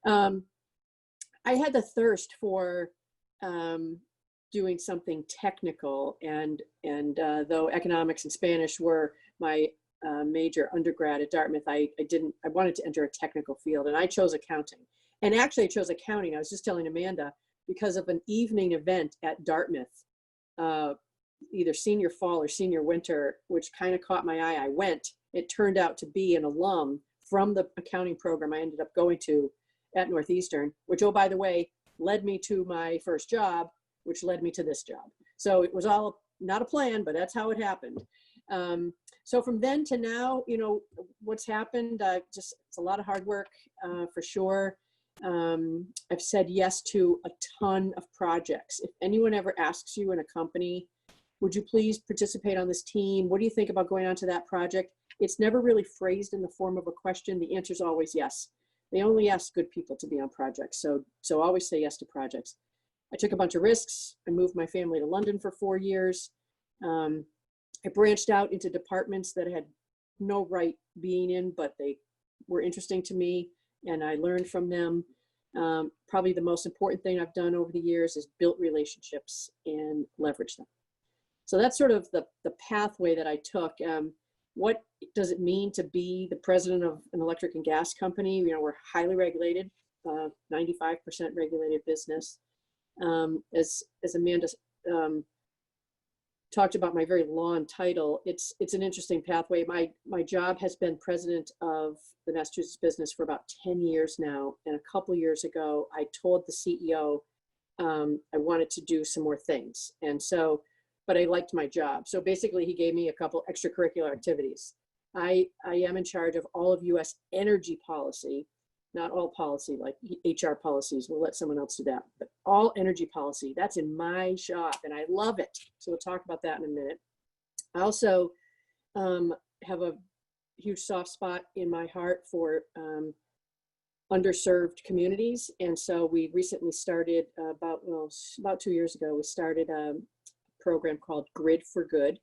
Um, I had the thirst for doing something technical, and though economics and Spanish were my major undergrad at Dartmouth, I wanted to enter a technical field, and I chose accounting. And actually I chose accounting, I was just telling Amanda, because of an evening event at Dartmouth, either senior fall or senior winter, which kind of caught my eye. I went. It turned out to be an alum from the accounting program I ended up going to at Northeastern, which, oh, by the way, led me to my first job, which led me to this job. So it was all not a plan, but that's how it happened. So from then to now, you know, what's happened, it's a lot of hard work, for sure. I've said yes to a ton of projects. If anyone ever asks you in a company, would you please participate on this team? What do you think about going on to that project? It's never really phrased in the form of a question. The answer is always yes. They only ask good people to be on projects. So always say yes to projects. I took a bunch of risks. I moved my family to London for 4 years. I branched out into departments that I had no right being in, but they were interesting to me, and I learned from them. Probably the most important thing I've done over the years is built relationships and leverage them. So that's sort of the pathway that I took. What does it mean to be the president of an electric and gas company? You know, we're highly regulated, 95% regulated business. As Amanda talked about my very long title, it's an interesting pathway. My job has been president of the Massachusetts business for about 10 years now. And a couple years ago, I told the CEO I wanted to do some more things. And so, but I liked my job. So basically he gave me a couple extracurricular activities. I am in charge of all of US energy policy, not all policy, like HR policies. We'll let someone else do that, but all energy policy, that's in my shop and I love it. So we'll talk about that in a minute. I also have a huge soft spot in my heart for underserved communities. And so we recently started about 2 years ago, we started a program called Grid for Good,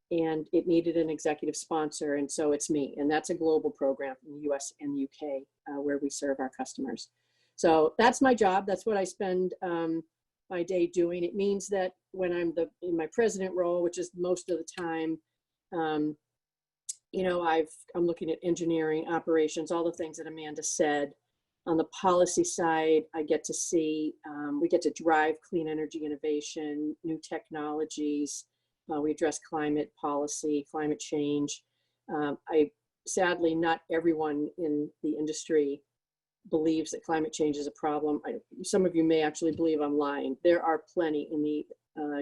and it needed an executive sponsor. And so it's me, and that's a global program in the US and UK where we serve our customers. So that's my job. That's what I spend my day doing. It means that when I'm in my president role, which is most of the time, you know, I'm looking at engineering, operations, all the things that Amanda said. On the policy side, I get to see, we get to drive clean energy innovation, new technologies. We address climate policy, climate change. Sadly, not everyone in the industry believes that climate change is a problem. Some of you may actually believe I'm lying. There are plenty in the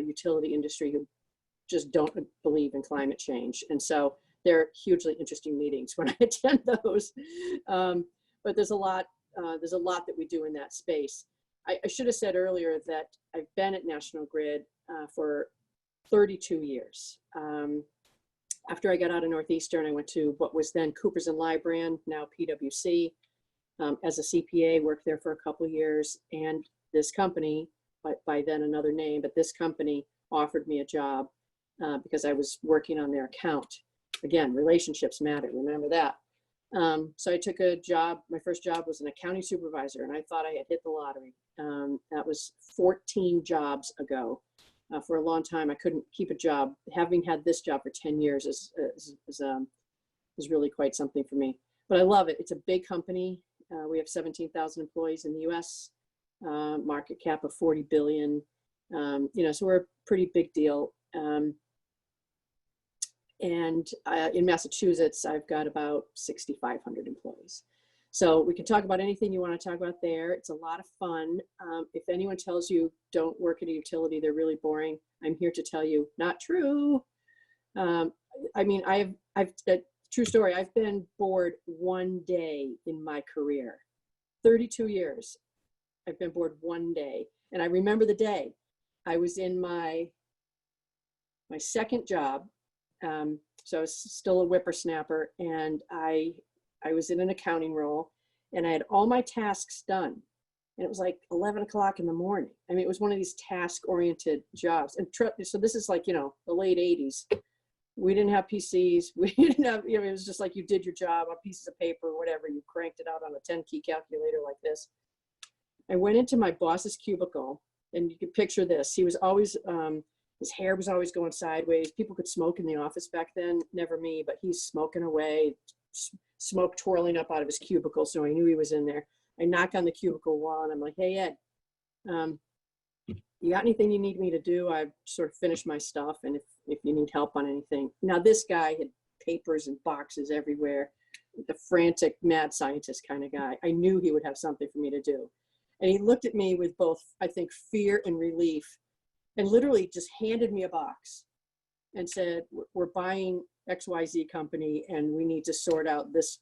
utility industry who just don't believe in climate change. And so they're hugely interesting meetings when I attend those. But there's a lot that we do in that space. I should have said earlier that I've been at National Grid for 32 years. After I got out of Northeastern, I went to what was then Coopers & Lybrand, now PwC, as a CPA, worked there for a couple of years. And this company, by then another name, but this company offered me a job because I was working on their account. Again, relationships matter, remember that. So I took a job, my first job was an accounting supervisor, and I thought I had hit the lottery. That was 14 jobs ago. For a long time, I couldn't keep a job. Having had this job for 10 years is really quite something for me. But I love it. It's a big company. We have 17,000 employees in the US, market cap of 40 billion. You know, so we're a pretty big deal. And in Massachusetts, I've got about 6,500 employees. So we can talk about anything you want to talk about there. It's a lot of fun. If anyone tells you don't work at a utility, they're really boring, I'm here to tell you, not true. I mean, I've true story, I've been bored one day in my career. 32 years, I've been bored one day. And I remember the day. I was in my second job. So I was still a whippersnapper, and I was in an accounting role, and I had all my tasks done. And it was like 11 o'clock in the morning. I mean, it was one of these task-oriented jobs. And so this is like, you know, the late 80s. We didn't have PCs. We didn't have, you know, it was just like you did your job on pieces of paper, whatever. You cranked it out on a 10-key calculator like this. I went into my boss's cubicle, and you can picture this. He was always, his hair was always going sideways. People could smoke in the office back then, never me, but he's smoking away, smoke twirling up out of his cubicle, so I knew he was in there. I knock on the cubicle wall, and I'm like, hey, Ed, you got anything you need me to do? I've sort of finished my stuff, and if you need help on anything. Now, this guy had papers and boxes everywhere, the frantic mad scientist kind of guy. I knew he would have something for me to do. And he looked at me with both, I think, fear and relief, and literally just handed me a box and said, we're buying XYZ company, and we need to sort out this,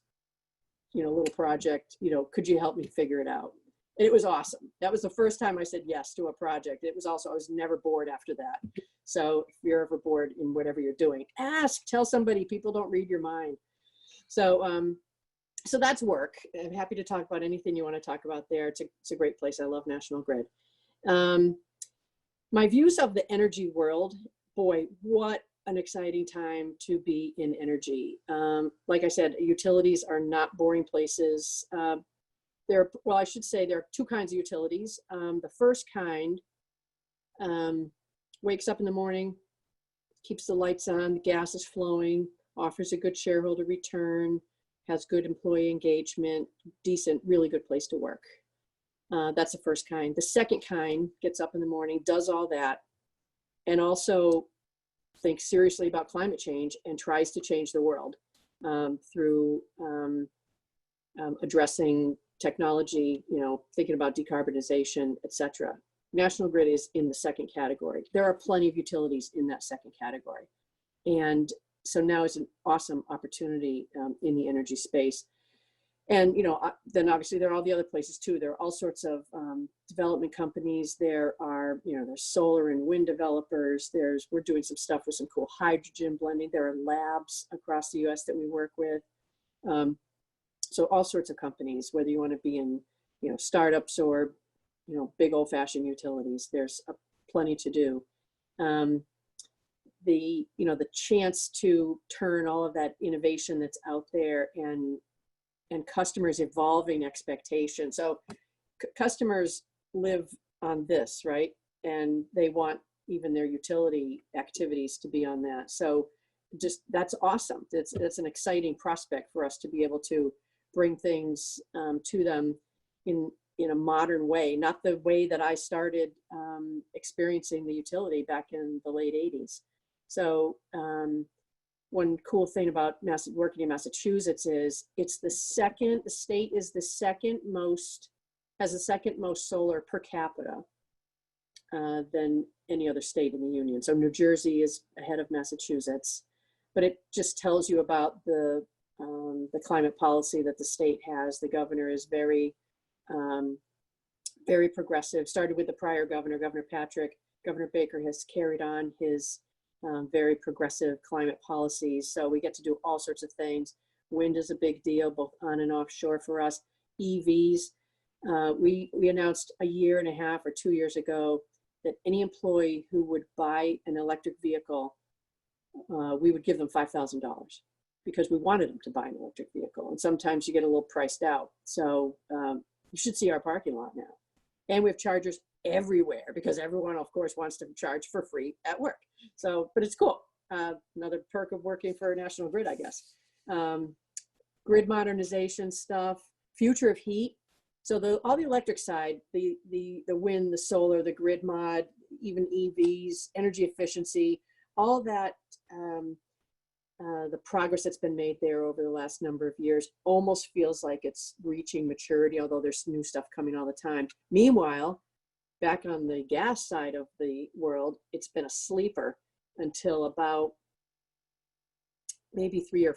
you know, little project. You know, could you help me figure it out? And it was awesome. That was the first time I said yes to a project. It was also, I was never bored after that. So if you're ever bored in whatever you're doing, ask, tell somebody. People don't read your mind. So, so that's work. I'm happy to talk about anything you want to talk about there. It's a great place. I love National Grid. My views of the energy world, boy, what an exciting time to be in energy. Like I said, utilities are not boring places. Well, I should say there are two kinds of utilities. The first kind wakes up in the morning, keeps the lights on, the gas is flowing, offers a good shareholder return, has good employee engagement, decent, really good place to work. That's the first kind. The second kind gets up in the morning, does all that, and also thinks seriously about climate change and tries to change the world through addressing technology, you know, thinking about decarbonization, et cetera. National Grid is in the second category. There are plenty of utilities in that second category. And so now is an awesome opportunity in the energy space. And, you know, then obviously there are all the other places too. There are all sorts of development companies. There are, you know, there's solar and wind developers. We're doing some stuff with some cool hydrogen blending. There are labs across the US that we work with. So all sorts of companies, whether you want to be in, you know, startups or, you know, big old fashioned utilities, there's plenty to do. You know, the chance to turn all of that innovation that's out there and customers' evolving expectations. So customers live on this, right? And they want even their utility activities to be on that. So just, that's awesome. It's an exciting prospect for us to be able to bring things to them in a modern way, not the way that I started experiencing the utility back in the late 80s. So one cool thing about working in Massachusetts is the state is the second most, has the second most solar per capita than any other state in the union. So New Jersey is ahead of Massachusetts, but it just tells you about the climate policy that the state has. The governor is very, very progressive. Started with the prior governor, Governor Patrick. Governor Baker has carried on his very progressive climate policies. So we get to do all sorts of things. Wind is a big deal, both on and offshore for us. EVs, we announced a year and a half or 2 years ago that any employee who would buy an electric vehicle, we would give them $5,000 because we wanted them to buy an electric vehicle. And sometimes you get a little priced out. So you should see our parking lot now. And we have chargers everywhere because everyone, of course, wants to charge for free at work. So, but it's cool. Another perk of working for National Grid, I guess. Grid modernization stuff, future of heat. So all the electric side, the wind, the solar, the grid mod, even EVs, energy efficiency, all that, the progress that's been made there over the last number of years almost feels like it's reaching maturity, although there's new stuff coming all the time. Meanwhile, back on the gas side of the world, it's been a sleeper until about maybe three or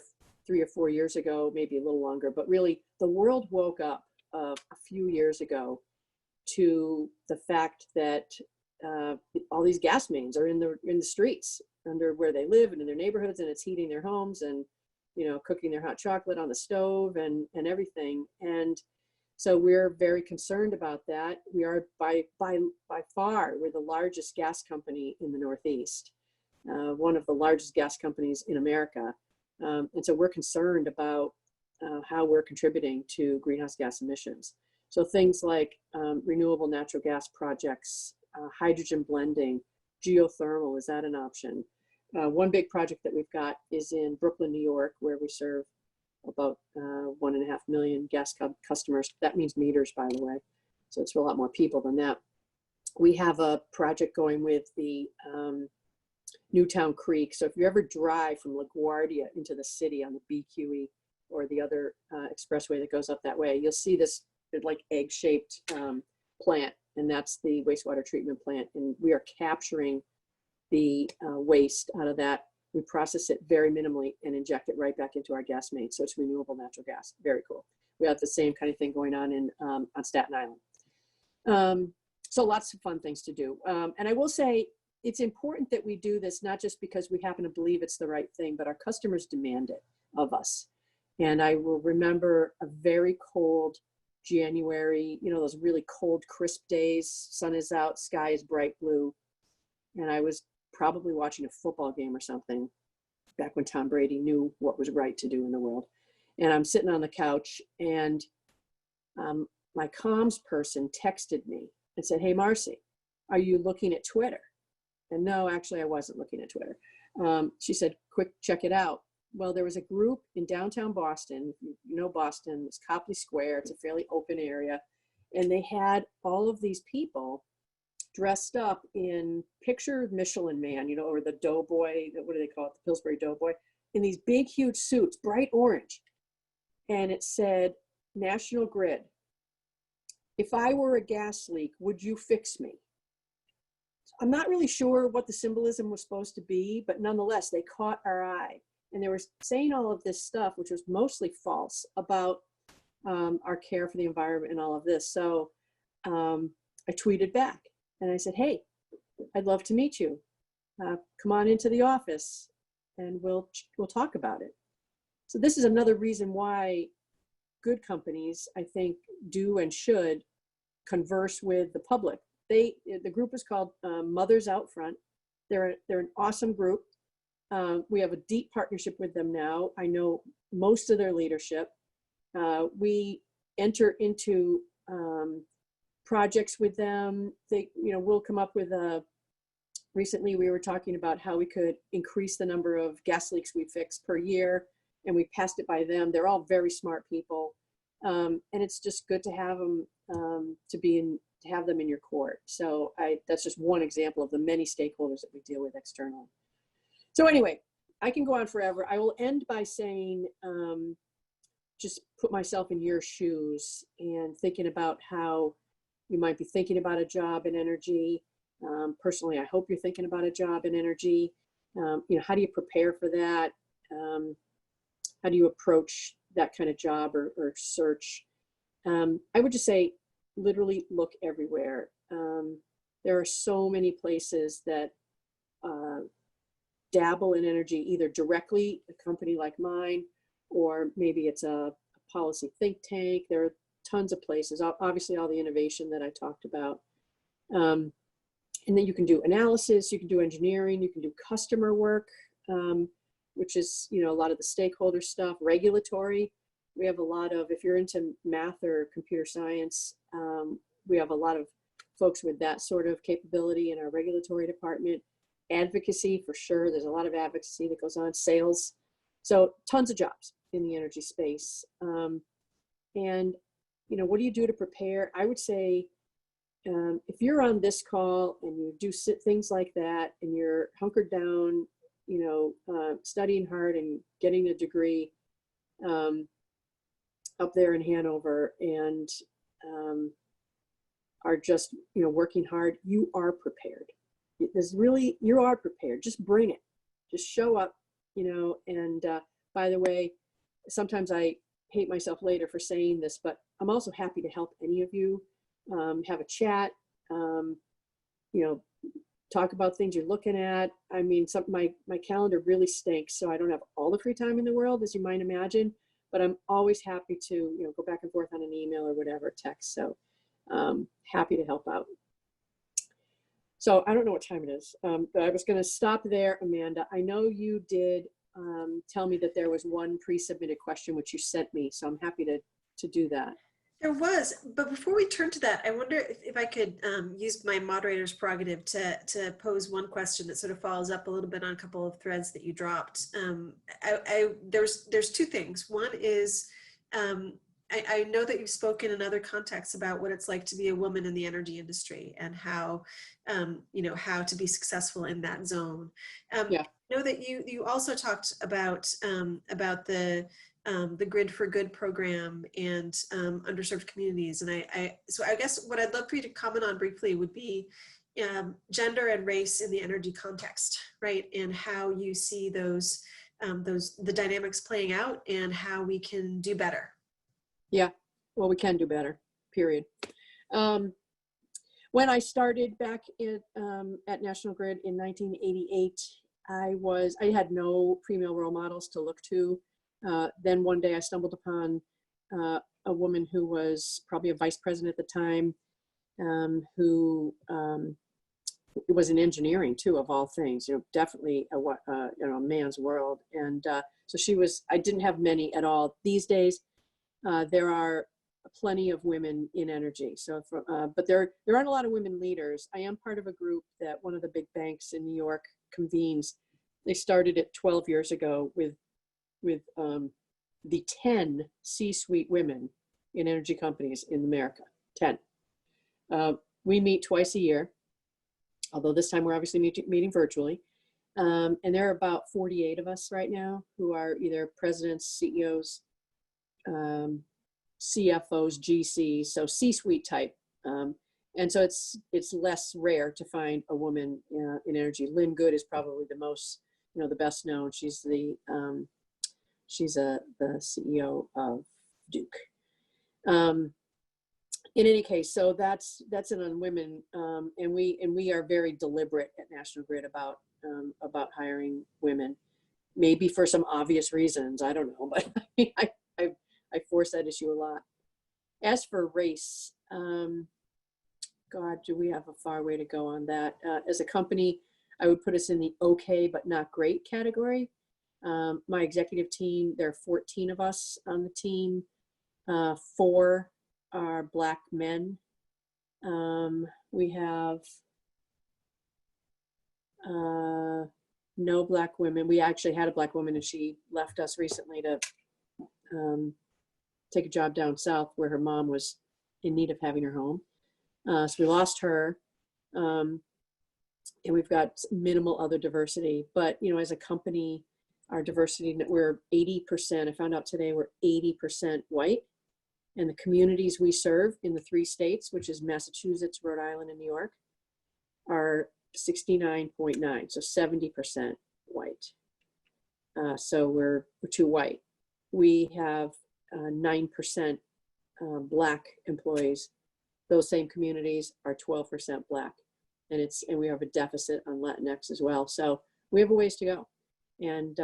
4 years ago, maybe a little longer, but really the world woke up a few years ago to the fact that all these gas mains are in the streets under where they live and in their neighborhoods, and it's heating their homes and, you know, cooking their hot chocolate on the stove and everything. And so we're very concerned about that. We are by far, we're the largest gas company in the Northeast. one of the largest gas companies in America. And so we're concerned about how we're contributing to greenhouse gas emissions. So things like renewable natural gas projects, hydrogen blending, geothermal, is that an option? One big project that we've got is in Brooklyn, New York, where we serve about 1.5 million gas customers. That means meters, by the way. So it's a lot more people than that. We have a project going with the Newtown Creek. So if you ever drive from LaGuardia into the city on the BQE or the other expressway that goes up that way, you'll see this like egg-shaped plant, and that's the wastewater treatment plant. And we are capturing the waste out of that. We process it very minimally and inject it right back into our gas main. So it's renewable natural gas. Very cool. We have the same kind of thing going on in on Staten Island. So lots of fun things to do. And I will say it's important that we do this, not just because we happen to believe it's the right thing, but our customers demand it of us. And I will remember a very cold January, you know, those really cold, crisp days, sun is out, sky is bright blue. And I was probably watching a football game or something back when Tom Brady knew what was right to do in the world. And I'm sitting on the couch, and my comms person texted me and said, "Hey, Marcy, are you looking at Twitter?" And no, actually, I wasn't looking at Twitter. She said, "Quick, check it out." Well, there was a group in downtown Boston. You know Boston, it's Copley Square. It's a fairly open area. And they had all of these people dressed up in, picture Michelin Man, you know, or the Doughboy, what do they call it? The Pillsbury Doughboy, in these big, huge suits, bright orange. And it said, "National Grid, if I were a gas leak, would you fix me?" I'm not really sure what the symbolism was supposed to be, but nonetheless, they caught our eye. And they were saying all of this stuff, which was mostly false, about our care for the environment and all of this. So I tweeted back and I said, "Hey, I'd love to meet you. Come on into the office and we'll talk about it." So this is another reason why good companies, I think, do and should converse with the public. The group is called Mothers Out Front. They're an awesome group. We have a deep partnership with them now. I know most of their leadership. We enter into projects with them. They, you know, we'll come up with recently we were talking about how we could increase the number of gas leaks we fix per year, and we passed it by them. They're all very smart people. And it's just good to have them, to have them in your court. So that's just one example of the many stakeholders that we deal with externally. So anyway, I can go on forever. I will end by saying, just put myself in your shoes and thinking about how you might be thinking about a job in energy. Personally, I hope you're thinking about a job in energy. You know, how do you prepare for that? How do you approach that kind of job or search? I would just say, literally look everywhere. There are so many places that dabble in energy, either directly, a company like mine, or maybe it's a policy think tank. There are tons of places, obviously all the innovation that I talked about. And then you can do analysis, you can do engineering, you can do customer work, which is, you know, a lot of the stakeholder stuff, regulatory. We have a lot of, if you're into math or computer science, we have a lot of folks with that sort of capability in our regulatory department. Advocacy, for sure. There's a lot of advocacy that goes on, sales. So tons of jobs in the energy space. And, you know, what do you do to prepare? I would say, if you're on this call and you do things like that and you're hunkered down, you know, studying hard and getting a degree up there in Hanover, and are just, you know, working hard, you are prepared. You are prepared. Just bring it. Just show up, you know. And by the way, sometimes I hate myself later for saying this, but I'm also happy to help any of you. Have a chat, you know, talk about things you're looking at. I mean, my calendar really stinks, so I don't have all the free time in the world, as you might imagine, but I'm always happy to, you know, go back and forth on an email or whatever, text. So happy to help out. So I don't know what time it is, but I was going to stop there, Amanda. I know you did tell me that there was one pre-submitted question which you sent me, so I'm happy to do that. There was, but before we turn to that, I wonder if I could use my moderator's prerogative to pose one question that sort of follows up a little bit on a couple of threads that you dropped. There's two things. One is, I know that you've spoken in other contexts about what it's like to be a woman in the energy industry and how, how to be successful in that zone. Yeah. I know that you also talked about the Grid for Good program and underserved communities. And so I guess what I'd love for you to comment on briefly would be gender and race in the energy context, right? And how you see the dynamics playing out and how we can do better. Yeah, well, we can do better, period. When I started back at National Grid in 1988, I had no female role models to look to. Then one day I stumbled upon a woman who was probably a vice president at the time, who was in engineering too, of all things. Definitely a man's world. And so she was. I didn't have many at all. These days, there are plenty of women in energy. So, but there aren't a lot of women leaders. I am part of a group that one of the big banks in New York convenes. They started it 12 years ago with the 10 C-suite women in energy companies in America, 10. We meet twice a year, although this time we're obviously meeting virtually. And there are about 48 of us right now who are either presidents, CEOs, CFOs, GCs, so C-suite type. And so it's less rare to find a woman in energy. Lynn Good is probably the most, the best known. She's the CEO of Duke. In any case, so that's it on women, and we are very deliberate at National Grid about hiring women, maybe for some obvious reasons. I don't know, but I force that issue a lot. As for race, God, do we have a far way to go on that? As a company, I would put us in the okay but not great category. My executive team, there are 14 of us on the team. 4 are Black men. We have no Black women. We actually had a Black woman and she left us recently to take a job down south where her mom was in need of having her home. So we lost her. And we've got minimal other diversity. But, as a company, our diversity, we're 80%, I found out today, we're 80% white. And the communities we serve in the 3 states, which is Massachusetts, Rhode Island, and New York, are 69.9, so 70% white. So we're too white. We have 9% Black employees. Those same communities are 12% Black. And we have a deficit on Latinx as well. So we have a ways to go. And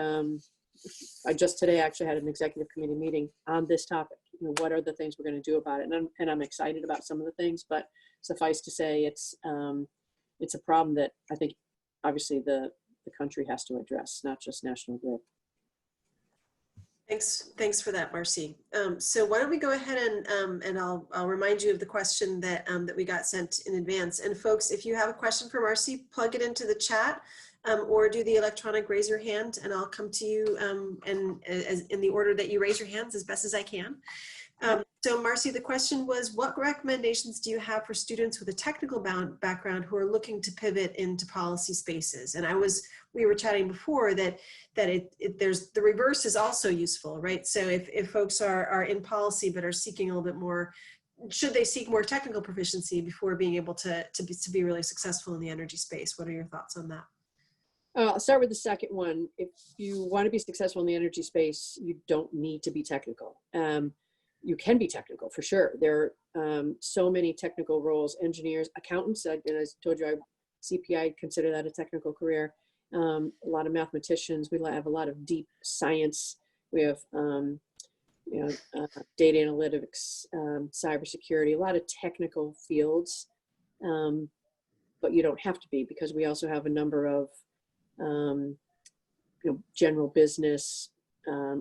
I just today actually had an executive committee meeting on this topic. What are the things we're going to do about it? And I'm excited about some of the things, but suffice to say, it's a problem that I think obviously the country has to address, not just National Grid. Thanks for that, Marcy. So why don't we go ahead and I'll remind you of the question that we got sent in advance. And folks, if you have a question for Marcy, plug it into the chat or do the electronic raise your hand, and I'll come to you in the order that you raise your hands as best as I can. So Marcy, the question was, what recommendations do you have for students with a technical background who are looking to pivot into policy spaces? And we were chatting before that there's the reverse is also useful, right? So if folks are in policy but are seeking a little bit more, should they seek more technical proficiency before being able to be really successful in the energy space? What are your thoughts on that? I'll start with the second one. If you want to be successful in the energy space, you don't need to be technical. You can be technical for sure. There are so many technical roles, engineers, accountants. And I told you, CPI, consider that a technical career. A lot of mathematicians. We have a lot of deep science. We have data analytics, cybersecurity, a lot of technical fields. but you don't have to be, because we also have a number of general business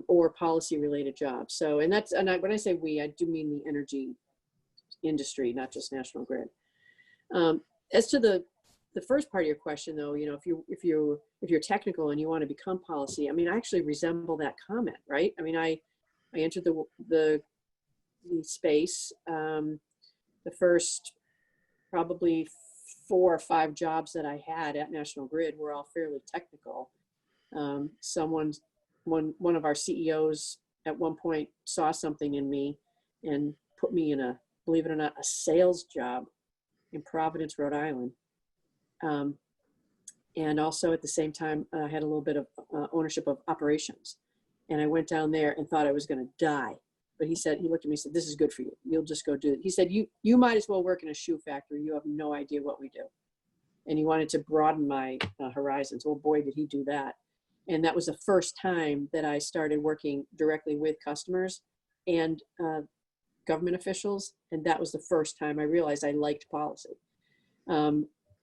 or policy related jobs. So, and when I say we, I do mean the energy industry, not just National Grid. As to the first part of your question, though, if you're technical and you want to become policy, I mean, I actually resemble that comment, right? I mean, I entered the space. The first probably 4 or 5 jobs that I had at National Grid were all fairly technical. One of our CEOs at one point saw something in me and put me in believe it or not, a sales job in Providence, Rhode Island. And also at the same time, I had a little bit of ownership of operations. And I went down there and thought I was going to die. But he looked at me and said, "This is good for you. You'll just go do it." He said, you might as well work in a shoe factory. You have no idea what we do. And he wanted to broaden my horizons. Well, boy, did he do that. And that was the first time that I started working directly with customers and government officials. And that was the first time I realized I liked policy.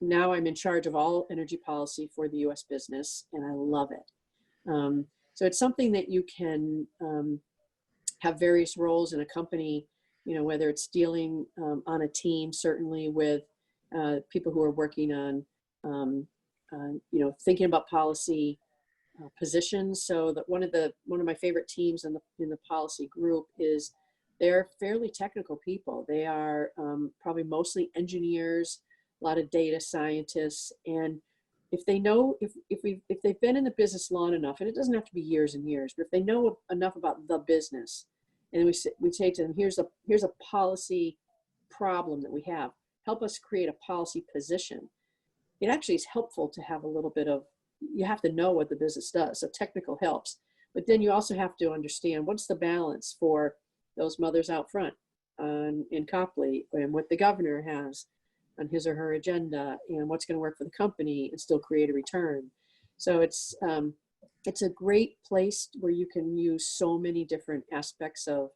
Now I'm in charge of all energy policy for the US business, and I love it. So it's something that you can have various roles in a company, whether it's dealing on a team, certainly with people who are working on, thinking about policy positions. So that one of my favorite teams in the policy group is they're fairly technical people. They are probably mostly engineers, a lot of data scientists, and if they know, if they've been in the business long enough, and it doesn't have to be years and years, but if they know enough about the business, and we say to them, here's a policy problem that we have, help us create a policy position. It actually is helpful to have a little bit of, you have to know what the business does. So technical helps, but then you also have to understand what's the balance for those mothers out front in Copley, and what the governor has on his or her agenda, and what's going to work for the company and still create a return. So it's a great place where you can use so many different aspects of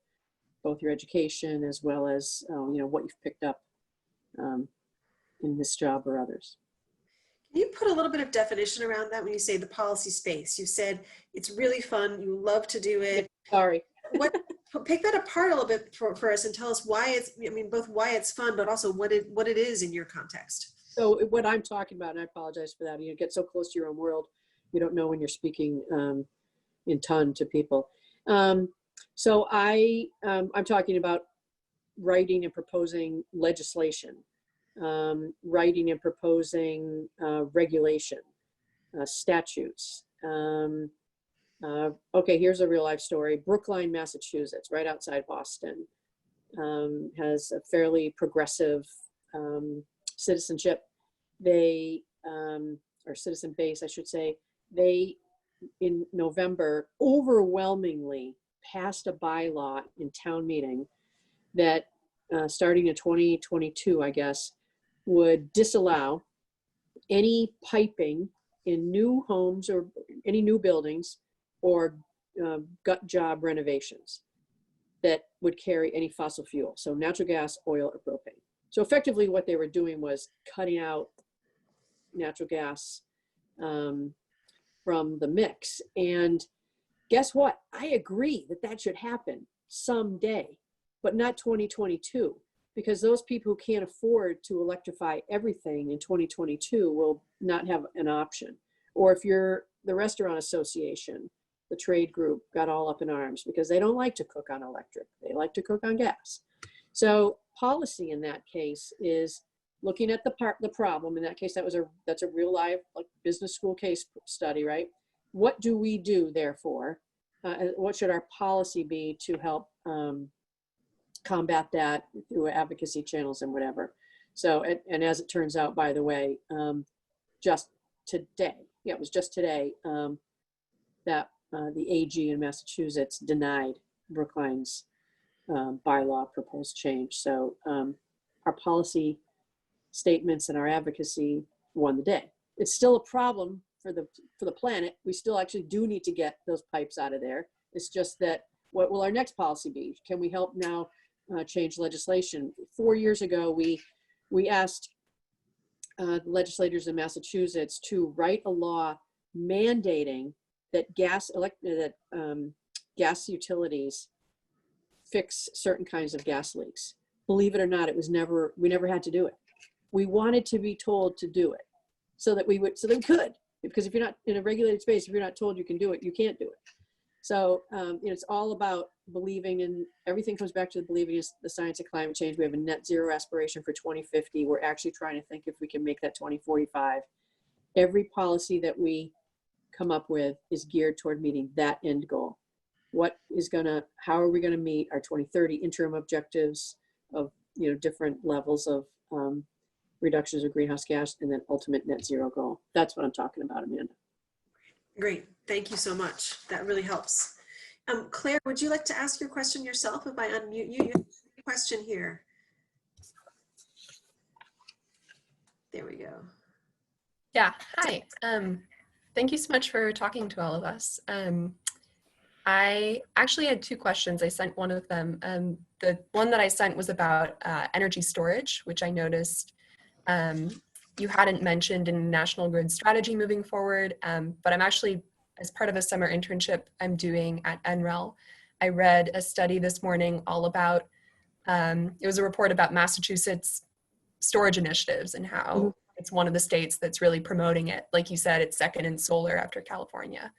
both your education as well as what you've picked up in this job or others. Can you put a little bit of definition around that when you say the policy space? You said it's really fun, you love to do it. Sorry. Pick that apart a little bit for us and tell us why both why it's fun, but also what it is in your context. So what I'm talking about, and I apologize for that, you get so close to your own world, you don't know when you're speaking in ton to people. So I'm talking about writing and proposing legislation, writing and proposing regulation, statutes. Okay, here's a real life story. Brookline, Massachusetts, right outside Boston, has a fairly progressive citizenship. They, or citizen base, I should say. They, in November, overwhelmingly passed a bylaw in town meeting that starting in 2022, I guess, would disallow any piping in new homes or any new buildings or gut job renovations that would carry any fossil fuel. So natural gas, oil, or propane. So effectively what they were doing was cutting out natural gas from the mix. And guess what? I agree that should happen someday, but not 2022, because those people who can't afford to electrify everything in 2022 will not have an option. Or if you're the restaurant association, the trade group got all up in arms because they don't like to cook on electric. They like to cook on gas. So policy in that case is looking at the problem. In that case, that's a real life business school case study, right? What do we do, therefore? What should our policy be to help combat that through advocacy channels and whatever? So, and as it turns out, by the way, just today, it was just today that the AG in Massachusetts denied Brookline's bylaw proposed change. So our policy statements and our advocacy won the day. It's still a problem for the planet. We still actually do need to get those pipes out of there. It's just that, what will our next policy be? Can we help now change legislation? 4 years ago, we asked legislators in Massachusetts to write a law mandating that gas utilities fix certain kinds of gas leaks. Believe it or not, we never had to do it. We wanted to be told to do it so that we could, because if you're not in a regulated space, if you're not told you can do it, you can't do it. So it's all about believing in, everything comes back to believing in the science of climate change. We have a net zero aspiration for 2050. We're actually trying to think if we can make that 2045. Every policy that we come up with is geared toward meeting that end goal. How are we gonna meet our 2030 interim objectives of different levels of reductions of greenhouse gas, and then ultimate net zero goal. That's what I'm talking about, Amanda. Great, thank you so much. That really helps. Claire, would you like to ask your question yourself if I unmute you? You have a question here. There we go. Yeah, hi. Thank you so much for talking to all of us. I actually had two questions. I sent one of them. The one that I sent was about energy storage, which I noticed you hadn't mentioned in National Grid strategy moving forward, but I'm actually, as part of a summer internship I'm doing at NREL, I read a study this morning all about, it was a report about Massachusetts storage initiatives and how it's one of the states that's really promoting it. Like you said, it's second in solar after California.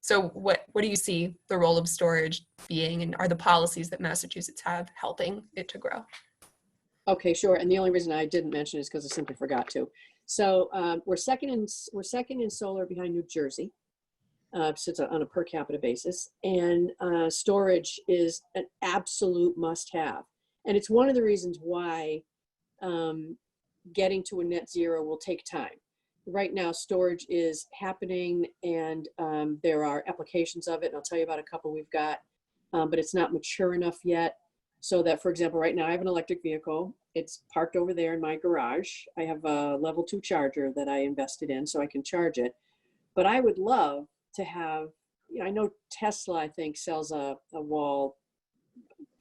So what do you see the role of storage being, and are the policies that Massachusetts have helping it to grow? Okay, sure. And the only reason I didn't mention it is because I simply forgot to. So we're second in solar behind New Jersey, so it's on a per capita basis, and storage is an absolute must-have. And it's one of the reasons why getting to a net zero will take time. Right now, storage is happening, and there are applications of it, and I'll tell you about a couple we've got, but it's not mature enough yet. So that, for example, right now I have an electric vehicle. It's parked over there in my garage. I have a level 2 charger that I invested in so I can charge it. But I would love to have, I know Tesla, I think, sells a wall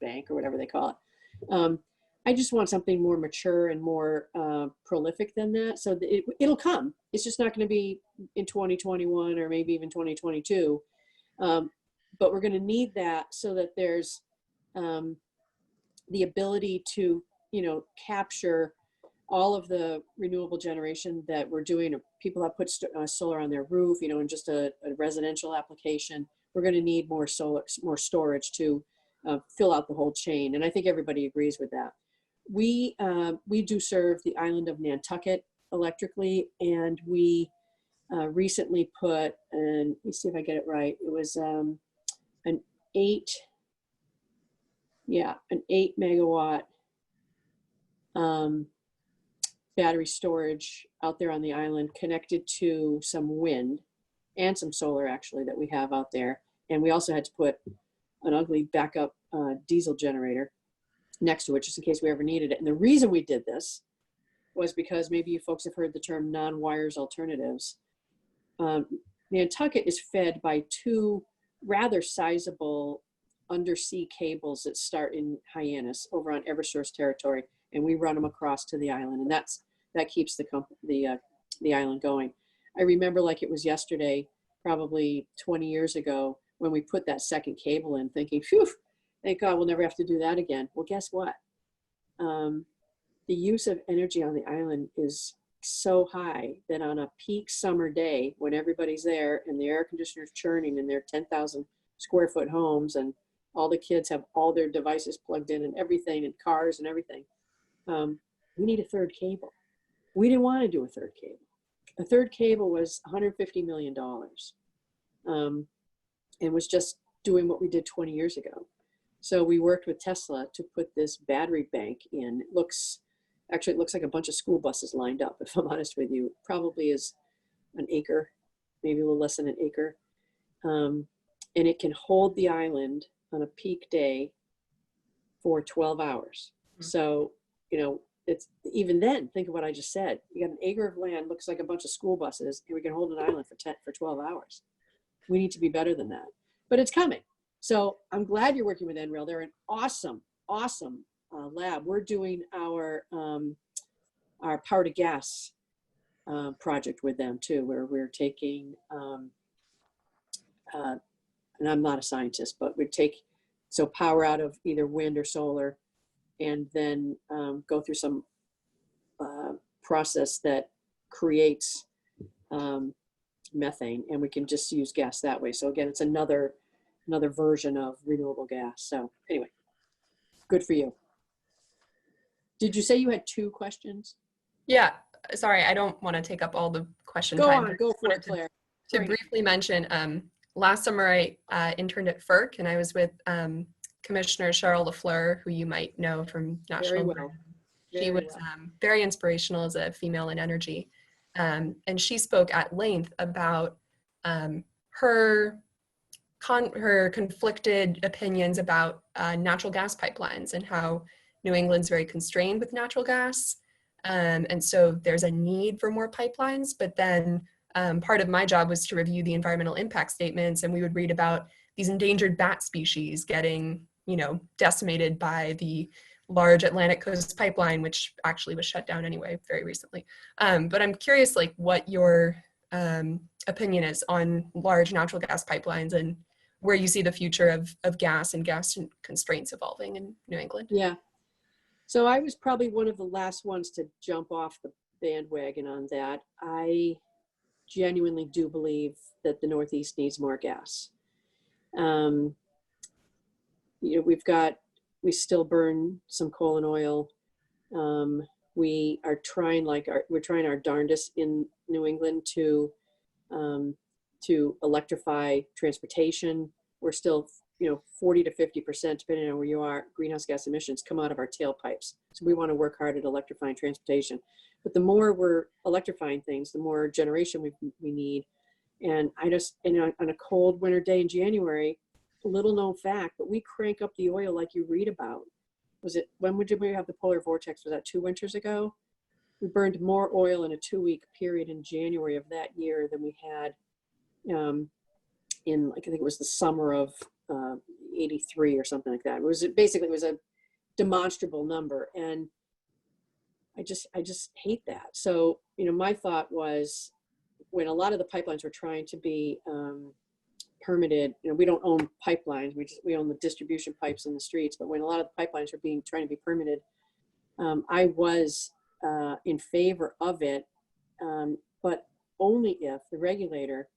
bank or whatever they call it. I just want something more mature and more prolific than that. So it'll come. It's just not going to be in 2021 or maybe even 2022. But we're going to need that so that there's the ability to, capture all of the renewable generation that we're doing. People have put solar on their roof, in just a residential application. We're going to need more storage to fill out the whole chain. And I think everybody agrees with that. We do serve the island of Nantucket electrically, and we recently put, and let me see if I get it right, it was an 8 megawatt battery storage out there on the island, connected to some wind and some solar actually that we have out there. And we also had to put an ugly backup diesel generator next to it just in case we ever needed it. And the reason we did this was because maybe you folks have heard the term non-wires alternatives. Nantucket is fed by two rather sizable undersea cables that start in Hyannis over on Eversource territory, and we run them across to the island, and that keeps the island going. I remember like it was yesterday, probably 20 years ago, when we put that second cable in, thinking, phew, thank God we'll never have to do that again. Well, guess what? The use of energy on the island is so high that on a peak summer day, when everybody's there and the air conditioner's churning in their 10,000 square foot homes, and all the kids have all their devices plugged in and everything, and cars and everything, we need a third cable. We didn't want to do a third cable. A third cable was $150 million, and was just doing what we did 20 years ago. So we worked with Tesla to put this battery bank in. It looks like a bunch of school buses lined up, if I'm honest with you. It probably is an acre, maybe a little less than an acre. And it can hold the island on a peak day for 12 hours. So, it's even then, think of what I just said. You got an acre of land, looks like a bunch of school buses, and we can hold an island for 12 hours. We need to be better than that, but it's coming. So I'm glad you're working with NREL. They're an awesome lab. We're doing our our power to gas project with them too, where we're taking, and I'm not a scientist, but we take power out of either wind or solar, and then go through some process that creates methane, and we can just use gas that way. So again, it's another version of renewable gas. So anyway, good for you. Did you say you had 2 questions? Yeah, sorry, I don't want to take up all the question Go time. on, go for it, Claire. To briefly mention, last summer I interned at FERC, and I was with Commissioner Cheryl LaFleur, who you might know from National Grid. She was very inspirational as a female in energy. And she spoke at length about her conflicted opinions about natural gas pipelines and how New England's very constrained with natural gas. And so there's a need for more pipelines, but then part of my job was to review the environmental impact statements, and we would read about these endangered bat species getting, decimated by the large Atlantic Coast Pipeline, which actually was shut down anyway very recently. But I'm curious, like, what your opinion is on large natural gas pipelines and where you see the future of gas and gas constraints evolving in New England. Yeah. So I was probably one of the last ones to jump off the bandwagon on that. I genuinely do believe that the Northeast needs more gas. We still burn some coal and oil. We are trying we're trying our darndest in New England to electrify transportation. We're still, 40 to 50%, depending on where you are, greenhouse gas emissions come out of our tailpipes. So we want to work hard at electrifying transportation. But the more we're electrifying things, the more generation we need. And on a cold winter day in January, little known fact, but we crank up the oil like you read about. When would we have the polar vortex? Was that 2 winters ago? We burned more oil in a 2-week period in January of that year than we had I think it was the summer of 83 or something like that. It was a demonstrable number, and I just hate that. So, my thought was, when a lot of the pipelines were trying to be permitted, we don't own pipelines, we own the distribution pipes in the streets, but when a lot of the pipelines are trying to be permitted, I was in favor of it, but only if the regulator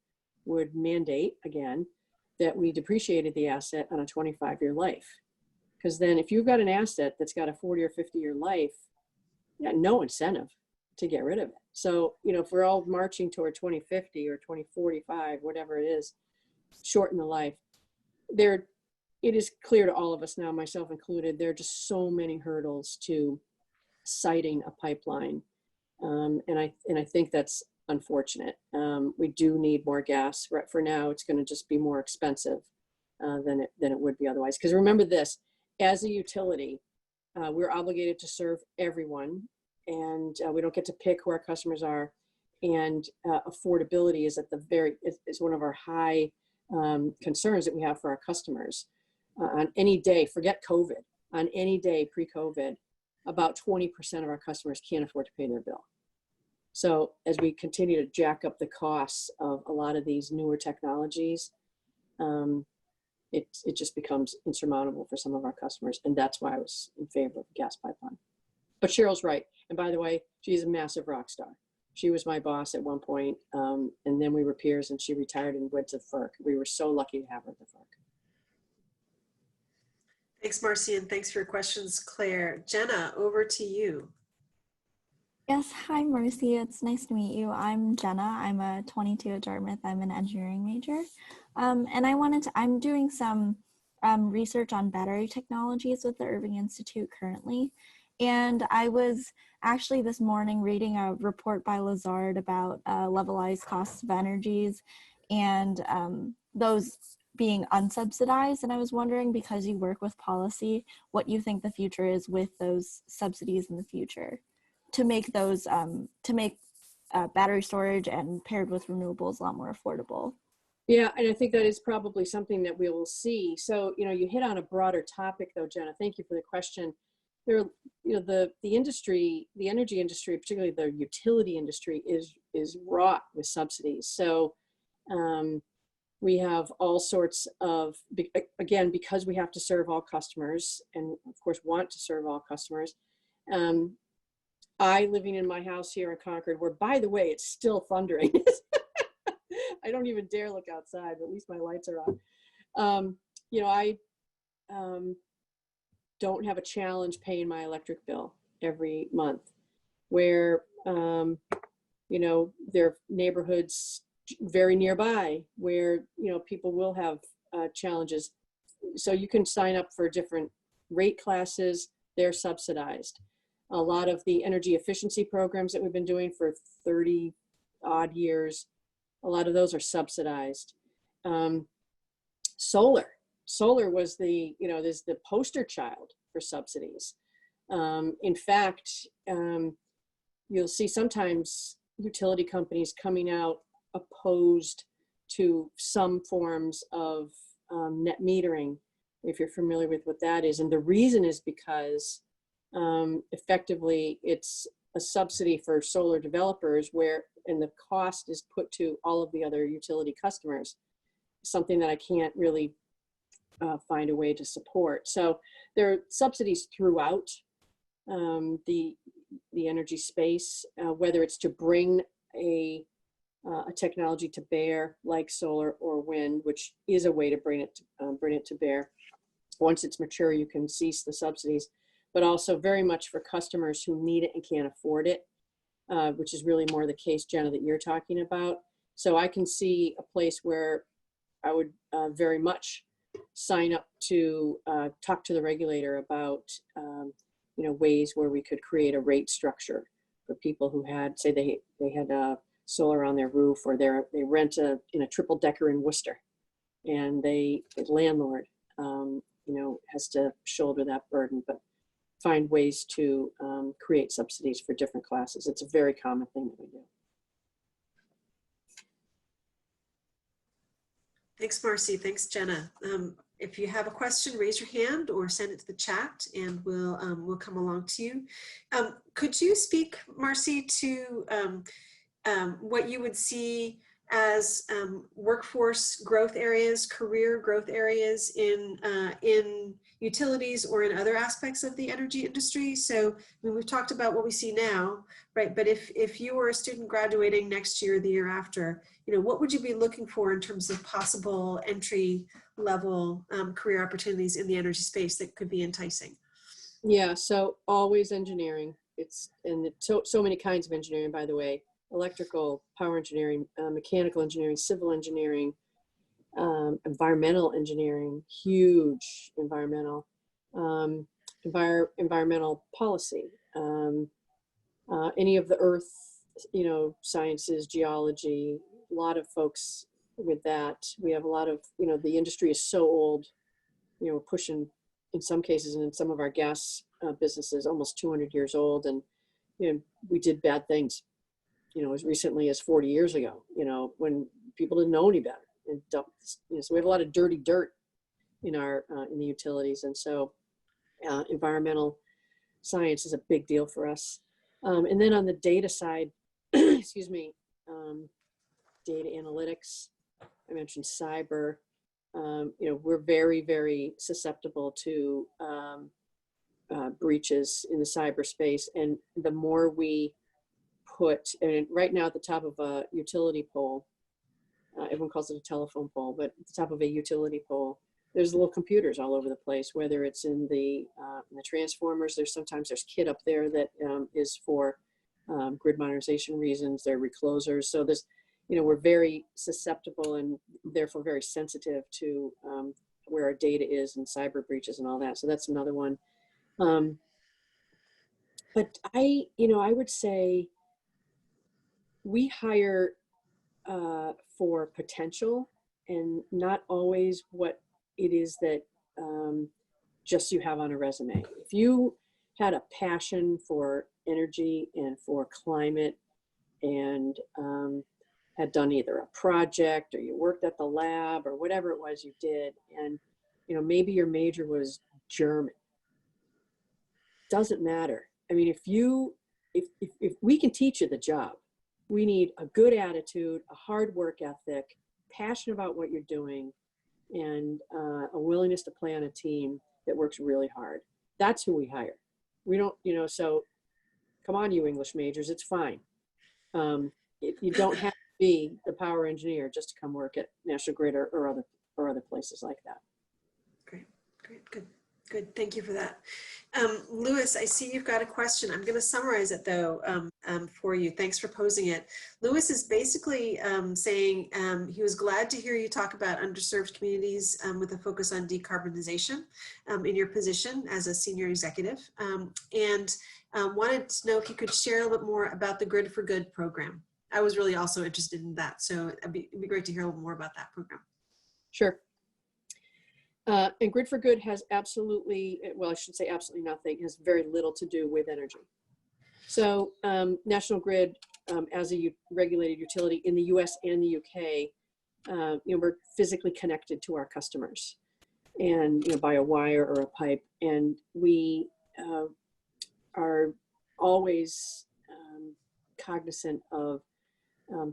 would mandate, again, that we depreciated the asset on a 25-year life. Because then if you've got an asset that's got a 40 or 50-year life, you got no incentive to get rid of it. So, if we're all marching toward 2050 or 2045, whatever it is, shorten the life, it is clear to all of us now, myself included, there are just so many hurdles to siting a pipeline. And I think that's unfortunate. We do need more gas. Right, for now, it's going to just be more expensive than it would be otherwise. Because remember this, as a utility, we're obligated to serve everyone, and we don't get to pick who our customers are. And affordability is is one of our high concerns that we have for our customers. On any day, forget COVID, on any day pre-COVID, about 20% of our customers can't afford to pay their bill. So as we continue to jack up the costs of a lot of these newer technologies, it just becomes insurmountable for some of our customers. And that's why I was in favor of the gas pipeline. But Cheryl's right. And by the way, she's a massive rock star. She was my boss at one point, and then we were peers, and she retired and went to FERC. We were so lucky to have her at the FERC. Thanks, Marcy, and thanks for your questions, Claire. Jenna, over to you. Yes, hi, Marcy. It's nice to meet you. I'm Jenna. I'm a 22 at Dartmouth. I'm an engineering major. And I'm doing some research on battery technologies with the Irving Institute currently. And I was actually this morning reading a report by Lazard about levelized costs of energies and those being unsubsidized. And I was wondering, because you work with policy, what you think the future is with those subsidies in the future to make those, battery storage and paired with renewables a lot more affordable. Yeah, and I think that is probably something that we will see. So, you hit on a broader topic though, Jenna. Thank you for the question. there, the industry, the energy industry, particularly the utility industry, is wrought with subsidies. So we have all sorts of, again, because we have to serve all customers, and of course want to serve all customers. I, living in my house here in Concord, where, by the way, it's still thundering. I don't even dare look outside, but at least my lights are on. I don't have a challenge paying my electric bill every month, where, there are neighborhoods very nearby where, people will have challenges. So you can sign up for different rate classes. They're subsidized. A lot of the energy efficiency programs that we've been doing for 30 odd years, a lot of those are subsidized. Solar was there's the poster child for subsidies. In fact, you'll see sometimes utility companies coming out opposed to some forms of net metering, if you're familiar with what that is. And the reason is because effectively it's a subsidy for solar developers and the cost is put to all of the other utility customers, something that I can't really find a way to support. So there are subsidies throughout the energy space, whether it's to bring a technology to bear like solar or wind, which is a way to bring it to bear. Once it's mature, you can cease the subsidies, but also very much for customers who need it and can't afford it, which is really more the case, Jenna, that you're talking about. So I can see a place where I would very much sign up to talk to the regulator about ways where we could create a rate structure for people who had, say they had solar on their roof, or they rent in a triple decker in Worcester, and the landlord has to shoulder that burden, but find ways to create subsidies for different classes. It's a very common thing that we do. Thanks, Marcy. Thanks, Jenna. If you have a question, raise your hand or send it to the chat, and we'll come along to you. Could you speak, Marcy, to what you would see as workforce growth areas, career growth areas in utilities or in other aspects of the energy industry? So we've talked about what we see now, right? But if you were a student graduating next year or the year after, what would you be looking for in terms of possible entry level career opportunities in the energy space that could be enticing? Yeah, so always engineering. So many kinds of engineering, by the way. Electrical, power engineering, mechanical engineering, civil engineering, environmental engineering, huge environmental, environmental policy, any of the earth, sciences, geology, a lot of folks with that. We have a lot of, the industry is so old, we're pushing, in some cases, and in some of our gas businesses, almost 200 years old. And, we did bad things, as recently as 40 years ago, when people didn't know any better. And so we have a lot of dirty dirt in the utilities. And so environmental science is a big deal for us. And then on the data side, excuse me, data analytics, I mentioned cyber, we're very, very susceptible to breaches in the cyberspace. And the more we put, and right now at the top of a utility pole, everyone calls it a telephone pole, but at the top of a utility pole, there's little computers all over the place, whether it's in the transformers. Sometimes there's kit up there that is for grid modernization reasons. They're reclosers. So we're very susceptible and therefore very sensitive to where our data is and cyber breaches and all that. So that's another one. But I would say we hire for potential and not always what it is that just you have on a resume. If you had a passion for energy and for climate and had done either a project or you worked at the lab or whatever it was you did, and maybe your major was German, doesn't matter. I mean, if we can teach you the job, we need a good attitude, a hard work ethic, passion about what you're doing, and a willingness to play on a team that works really hard. That's who we hire. We don't, so come on, you English majors, it's fine. You don't have to be the power engineer just to come work at National Grid or other places like that. Great, good. Thank you for that. Lewis, I see you've got a question. I'm going to summarize it though for you. Thanks for posing it. Lewis is basically saying he was glad to hear you talk about underserved communities with a focus on decarbonization in your position as a senior executive, and wanted to know if you could share a little bit more about the Grid for Good program. I was really also interested in that, so it'd be great to hear a little more about that program. Sure. And Grid for Good has absolutely, well, I should say absolutely nothing, has very little to do with energy. So National Grid, as a regulated utility in the US and the UK, we're physically connected to our customers and, by a wire or a pipe. And we are always cognizant of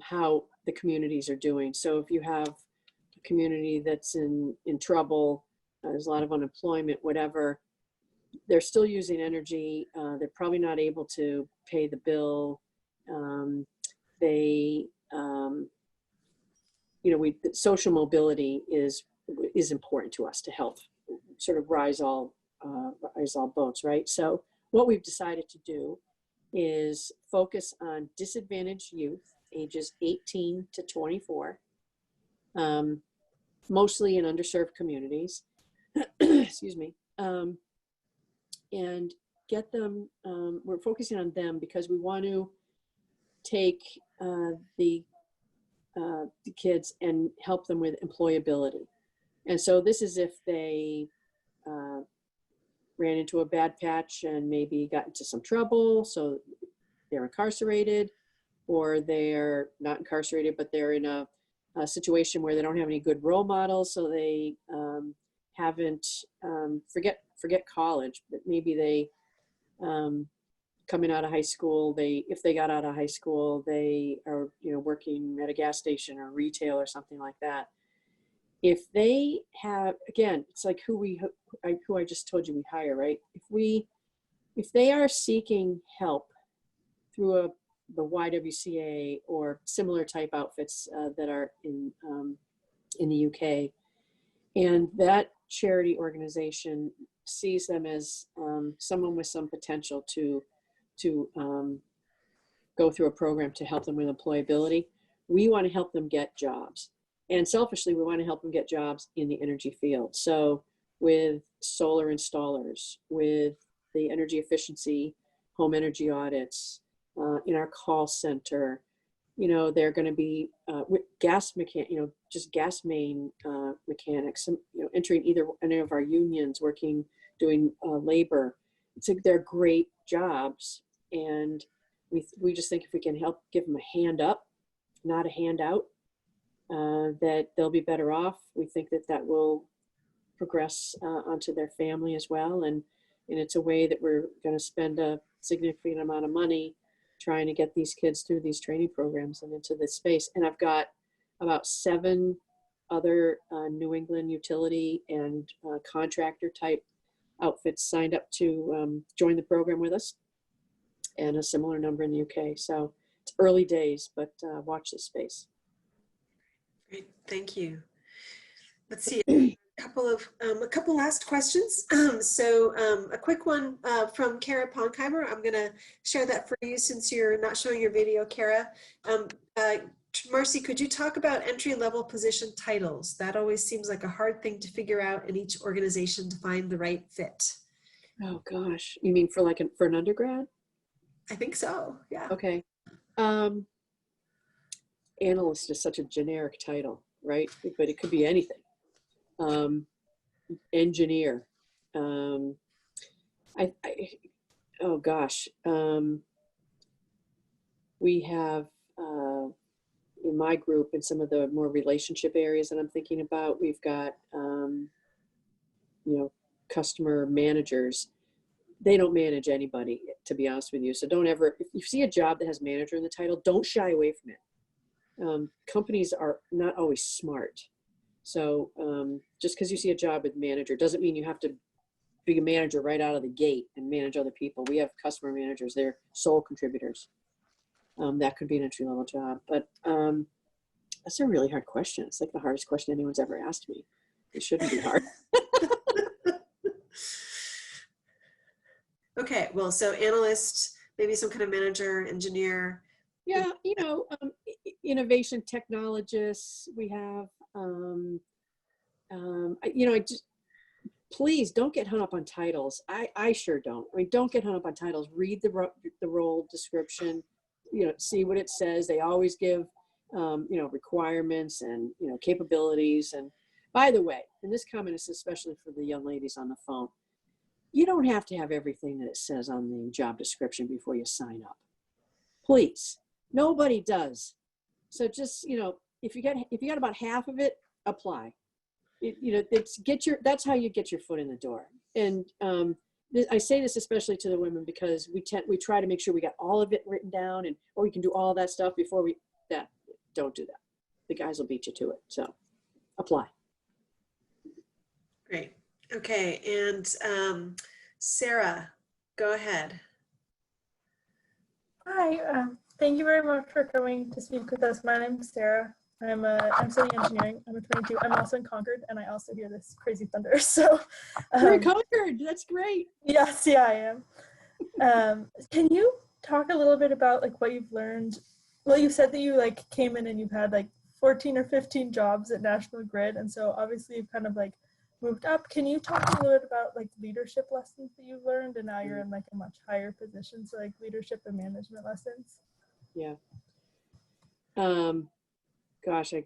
how the communities are doing. So if you have a community that's in trouble, there's a lot of unemployment, whatever, they're still using energy. They're probably not able to pay the bill. Social mobility is important to us to help sort of rise all boats, right? So what we've decided to do is focus on disadvantaged youth, ages 18 to 24, mostly in underserved communities, excuse me, and get them, we're focusing on them because we want to take the kids and help them with employability. And so this is if they ran into a bad patch and maybe got into some trouble, so they're incarcerated, or they're not incarcerated, but they're in a situation where they don't have any good role models, so they haven't, forget college, but maybe they, coming out of high school, if they got out of high school, they are, working at a gas station or retail or something like that. If they have, again, it's like who I just told you we hire, right? If they are seeking help through the YWCA or similar type outfits that are in the UK, and that charity organization sees them as someone with some potential to go through a program to help them with employability, we want to help them get jobs. And selfishly, we want to help them get jobs in the energy field. So with solar installers, with the energy efficiency, home energy audits, in our call center, they're going to be gas main mechanics, entering either any of our unions, doing labor. They're great jobs, and we just think if we can help give them a hand up, not a handout, that they'll be better off. We think that will progress onto their family as well, and it's a way that we're going to spend a significant amount of money trying to get these kids through these training programs and into this space. And I've got about 7 other New England utility and contractor type outfits signed up to join the program with us, and a similar number in the UK. So it's early days, but watch this space. Great, thank you. Let's see, a couple last questions. A quick one from Kara Ponkheimer. I'm going to share that for you since you're not showing your video, Kara. Marcy, could you talk about entry-level position titles? That always seems like a hard thing to figure out in each organization to find the right fit. Oh gosh, you mean for an undergrad? I think so, yeah. Okay. Analyst is such a generic title, right? But it could be anything. Engineer. Oh gosh. We have in my group, in some of the more relationship areas that I'm thinking about, we've got customer managers. they don't manage anybody, to be honest with you. So don't ever, if you see a job that has manager in the title, don't shy away from it. Companies are not always smart. So just because you see a job with manager doesn't mean you have to be a manager right out of the gate and manage other people. We have customer managers, they're sole contributors. That could be an entry-level job. But that's a really hard question. It's like the hardest question anyone's ever asked me. It shouldn't be hard. Okay, well, so analyst, maybe some kind of manager, engineer. Yeah, you know, innovation technologists we have. You know, I just, please don't get hung up on titles. I sure don't. I mean, don't get hung up on titles. Read the role description, you know, see what it says. They always give, you know, requirements and, you know, capabilities. And by the way, and this comment is especially for the young ladies on the phone, you don't have to have everything that it says on the job description before you sign up. Please, nobody does. So just, you know, if you got about half of it, apply. You know, that's how you get your foot in the door. And I say this especially to the women because we try to make sure we got all of it written down and, or we can do all that stuff before don't do that. The guys will beat you to it. So apply. Great. Okay. And Sarah, go ahead. Hi, thank you very much for coming to speak with us. My name is Sarah. I'm studying engineering. I'm a 22. I'm also in Concord, and I also hear this crazy thunder. So, You're in Concord. That's great. Yes, yeah, I am. Can you talk a little bit about like what you've learned? Well, you said that you like came in and you've had like 14 or 15 jobs at National Grid, and so obviously you've kind of like moved up. Can you talk a little bit about like leadership lessons that you've learned, and now you're in like a much higher position, so like leadership and management lessons? Yeah. Gosh, I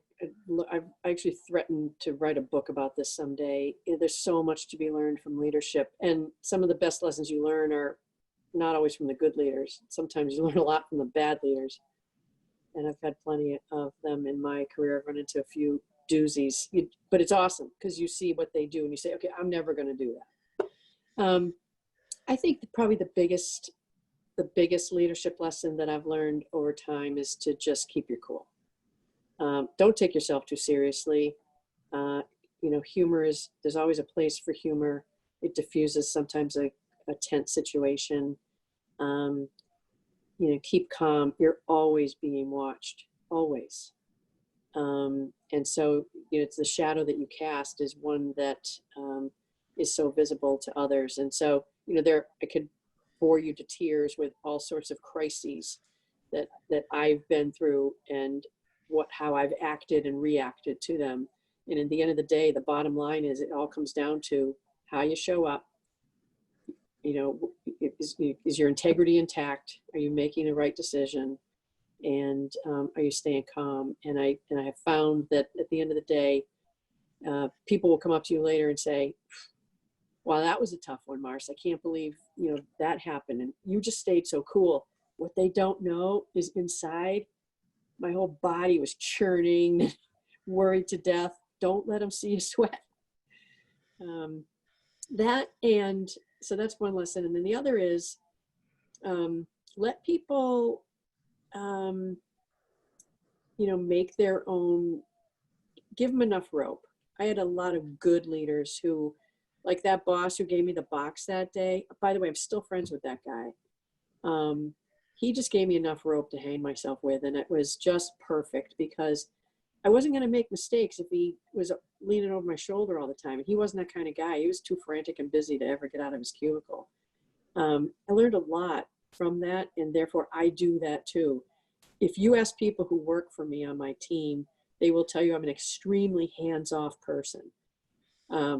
actually threatened to write a book about this someday. There's so much to be learned from leadership, and some of the best lessons you learn are not always from the good leaders. Sometimes you learn a lot from the bad leaders, and I've had plenty of them in my career. I've run into a few doozies, but it's awesome because you see what they do and you say, okay, I'm never going to do that. I think probably the biggest leadership lesson that I've learned over time is to just keep your cool. Don't take yourself too seriously. You know, there's always a place for humor. It diffuses sometimes a tense situation. You know, keep calm. You're always being watched, always. And so, you know, it's the shadow that you cast is one that is so visible to others. And so, you know, I could bore you to tears with all sorts of crises that I've been through and how I've acted and reacted to them. And at the end of the day, the bottom line is it all comes down to how you show up. You know, is your integrity intact? Are you making the right decision? And are you staying calm? And I have found that at the end of the day, people will come up to you later and say, wow, that was a tough one, Mars. I can't believe, you know, that happened. And you just stayed so cool. What they don't know is inside, my whole body was churning, worried to death. Don't let them see you sweat. So that's one lesson. And then the other is let people, you know, make their own, give them enough rope. I had a lot of good leaders who, like that boss who gave me the box that day. By the way, I'm still friends with that guy. He just gave me enough rope to hang myself with, and it was just perfect because I wasn't going to make mistakes if he was leaning over my shoulder all the time. And he wasn't that kind of guy. He was too frantic and busy to ever get out of his cubicle. I learned a lot from that, and therefore I do that too. If you ask people who work for me on my team, they will tell you I'm an extremely hands-off person,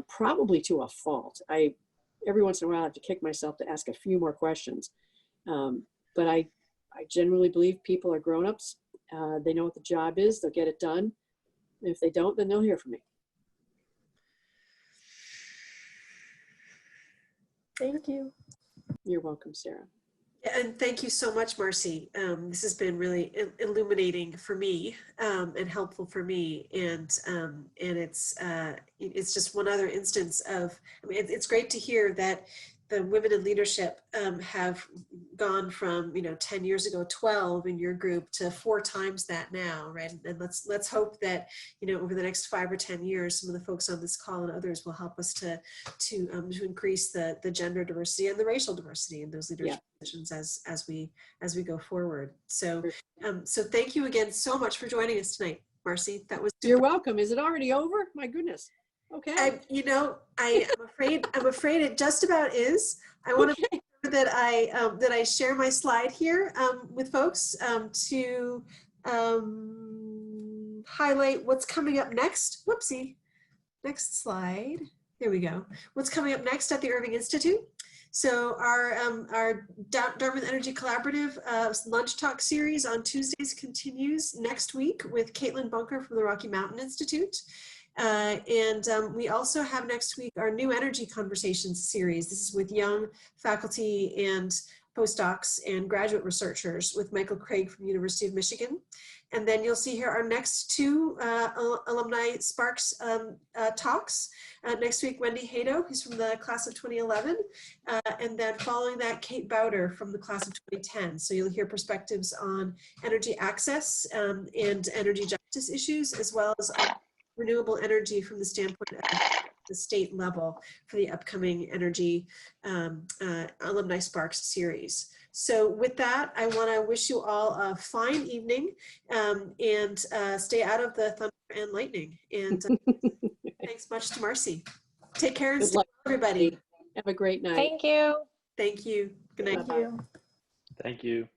probably to a fault. Every once in a while I have to kick myself to ask a few more questions. But I generally believe people are grown-ups. They know what the job is. They'll get it done. And if they don't, then they'll hear from me. Thank you. You're welcome, Sarah. And thank you so much, Marcy. This has been really illuminating for me and helpful for me. And it's just one other instance of, I mean, it's great to hear that the women in leadership have gone from, 10 years ago, 12 in your group to 4 times that now, right? And let's hope that, over the next 5 or 10 years, some of the folks on this call and others will help us to increase the gender diversity and the racial diversity in those leadership positions as we go forward. So, so thank you again so much for joining us tonight, Marcy. That was super. You're welcome. Is it already over? My goodness. Okay. I'm afraid it just about is. I want to make sure that I share my slide here with folks to highlight what's coming up next. Whoopsie. Next slide. There we go. What's coming up next at the Irving Institute? So our Dartmouth Energy Collaborative lunch talk series on Tuesdays continues next week with Caitlin Bunker from the Rocky Mountain Institute. We also have next week our New Energy Conversations series. This is with young faculty and postdocs and graduate researchers with Michael Craig from the University of Michigan. And then you'll see here our next 2 Alumni Sparks talks. Next week, Wendy Hato, who's from the class of 2011. And then following that, Kate Bowder from the class of 2010. So you'll hear perspectives on energy access and energy justice issues, as well as renewable energy from the standpoint of the state level for the upcoming Energy Alumni Sparks series. So with that, I want to wish you all a fine evening and stay out of the thunder and lightning. And thanks much to Marcy. Take care and stay well, everybody. Have a great night. Thank you. Thank you. Good night. Thank you. Thank you.